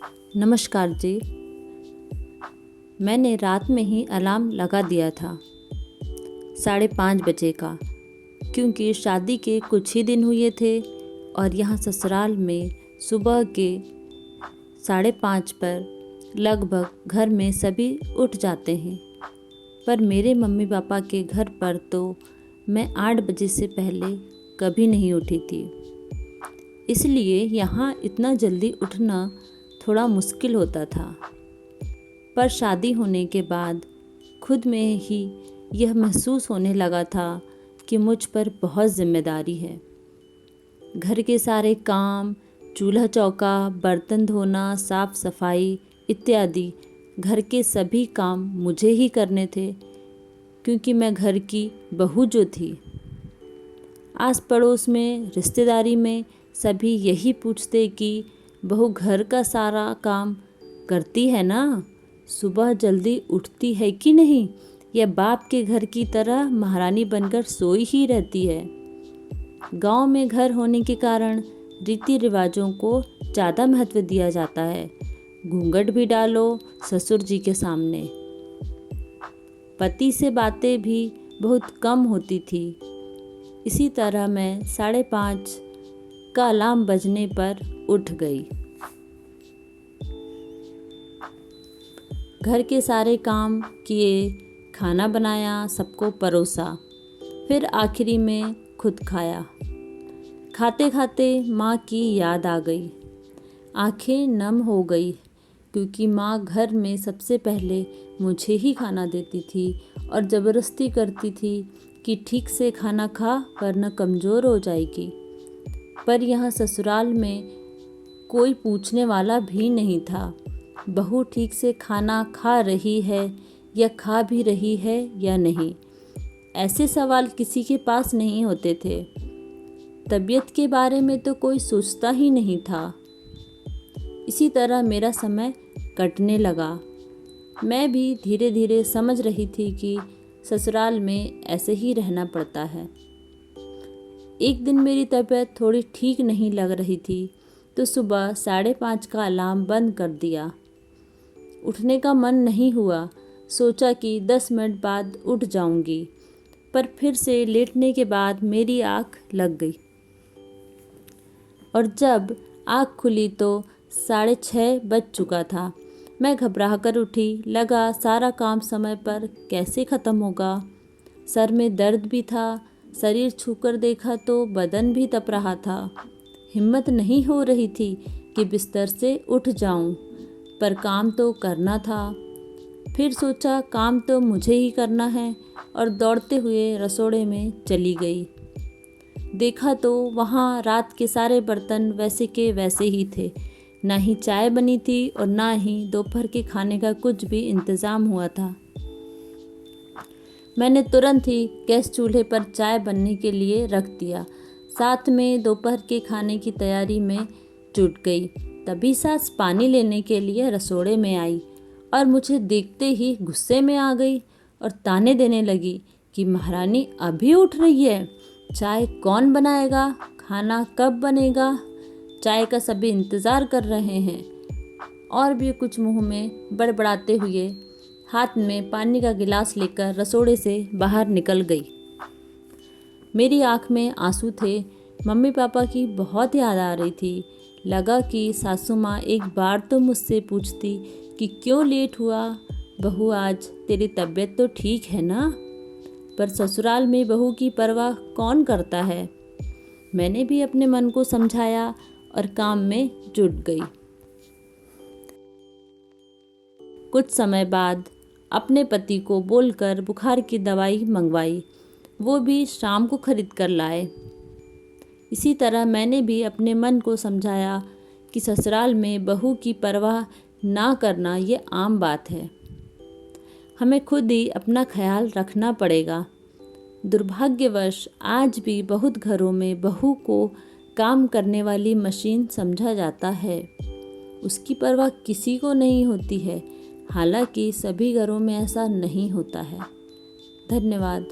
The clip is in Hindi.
नमस्कार जी। मैंने रात में ही अलार्म लगा दिया था 5:30 बजे का, क्योंकि शादी के कुछ ही दिन हुए थे और यहाँ ससुराल में सुबह के 5:30 पर लगभग घर में सभी उठ जाते हैं। पर मेरे मम्मी पापा के घर पर तो मैं 8 बजे से पहले कभी नहीं उठी थी, इसलिए यहाँ इतना जल्दी उठना थोड़ा मुश्किल होता था। पर शादी होने के बाद खुद में ही यह महसूस होने लगा था कि मुझ पर बहुत जिम्मेदारी है। घर के सारे काम, चूल्हा चौका, बर्तन धोना, साफ सफाई इत्यादि घर के सभी काम मुझे ही करने थे, क्योंकि मैं घर की बहू जो थी। आस पड़ोस में, रिश्तेदारी में सभी यही पूछते कि बहू घर का सारा काम करती है ना, सुबह जल्दी उठती है कि नहीं, या बाप के घर की तरह महारानी बनकर सोई ही रहती है। गांव में घर होने के कारण रीति रिवाजों को ज़्यादा महत्व दिया जाता है। घूंघट भी डालो ससुर जी के सामने। पति से बातें भी बहुत कम होती थी। इसी तरह मैं 5:30 का अलार्म बजने पर उठ गई। घर के सारे काम किए, खाना बनाया, सबको परोसा, फिर आखिरी में खुद खाया। खाते खाते माँ की याद आ गई। आंखें नम हो गई, क्योंकि माँ घर में सबसे पहले मुझे ही खाना देती थी और ज़बरदस्ती करती थी कि ठीक से खाना खा वरना कमज़ोर हो जाएगी। पर यहाँ ससुराल में कोई पूछने वाला भी नहीं था, बहू ठीक से खाना खा रही है या खा भी रही है या नहीं। ऐसे सवाल किसी के पास नहीं होते थे। तबीयत के बारे में तो कोई सोचता ही नहीं था। इसी तरह मेरा समय कटने लगा। मैं भी धीरे धीरे समझ रही थी कि ससुराल में ऐसे ही रहना पड़ता है। एक दिन मेरी तबीयत थोड़ी ठीक नहीं लग रही थी, तो सुबह 5:30 का अलार्म बंद कर दिया। उठने का मन नहीं हुआ। सोचा कि 10 मिनट बाद उठ जाऊंगी, पर फिर से लेटने के बाद मेरी आँख लग गई और जब आँख खुली तो 6:30 बज चुका था। मैं घबराकर उठी। लगा सारा काम समय पर कैसे ख़त्म होगा। सर में दर्द भी था। शरीर छूकर देखा तो बदन भी तप रहा था। हिम्मत नहीं हो रही थी कि बिस्तर से उठ जाऊं, पर काम तो करना था। फिर सोचा काम तो मुझे ही करना है और दौड़ते हुए रसोड़े में चली गई। देखा तो वहाँ रात के सारे बर्तन वैसे के वैसे ही थे। ना ही चाय बनी थी और ना ही दोपहर के खाने का कुछ भी इंतज़ाम हुआ था। मैंने तुरंत ही गैस चूल्हे पर चाय बनने के लिए रख दिया। साथ में दोपहर के खाने की तैयारी में जुट गई। तभी सास पानी लेने के लिए रसोड़े में आई और मुझे देखते ही गुस्से में आ गई और ताने देने लगी कि महारानी अभी उठ रही है, चाय कौन बनाएगा, खाना कब बनेगा, चाय का सभी इंतज़ार कर रहे हैं। और भी कुछ मुंह में बड़बड़ाते हुए हाथ में पानी का गिलास लेकर रसोड़े से बाहर निकल गई। मेरी आँख में आंसू थे। मम्मी पापा की बहुत याद आ रही थी। लगा कि सासू माँ एक बार तो मुझसे पूछती कि क्यों लेट हुआ बहू, आज तेरी तबीयत तो ठीक है ना। पर ससुराल में बहू की परवाह कौन करता है। मैंने भी अपने मन को समझाया और काम में जुट गई। कुछ समय बाद अपने पति को बोलकर बुखार की दवाई मंगवाई। वो भी शाम को खरीद कर लाए। इसी तरह मैंने भी अपने मन को समझाया कि ससुराल में बहू की परवाह ना करना ये आम बात है। हमें खुद ही अपना ख्याल रखना पड़ेगा। दुर्भाग्यवश आज भी बहुत घरों में बहू को काम करने वाली मशीन समझा जाता है। उसकी परवाह किसी को नहीं होती है। हालांकि सभी घरों में ऐसा नहीं होता है। धन्यवाद।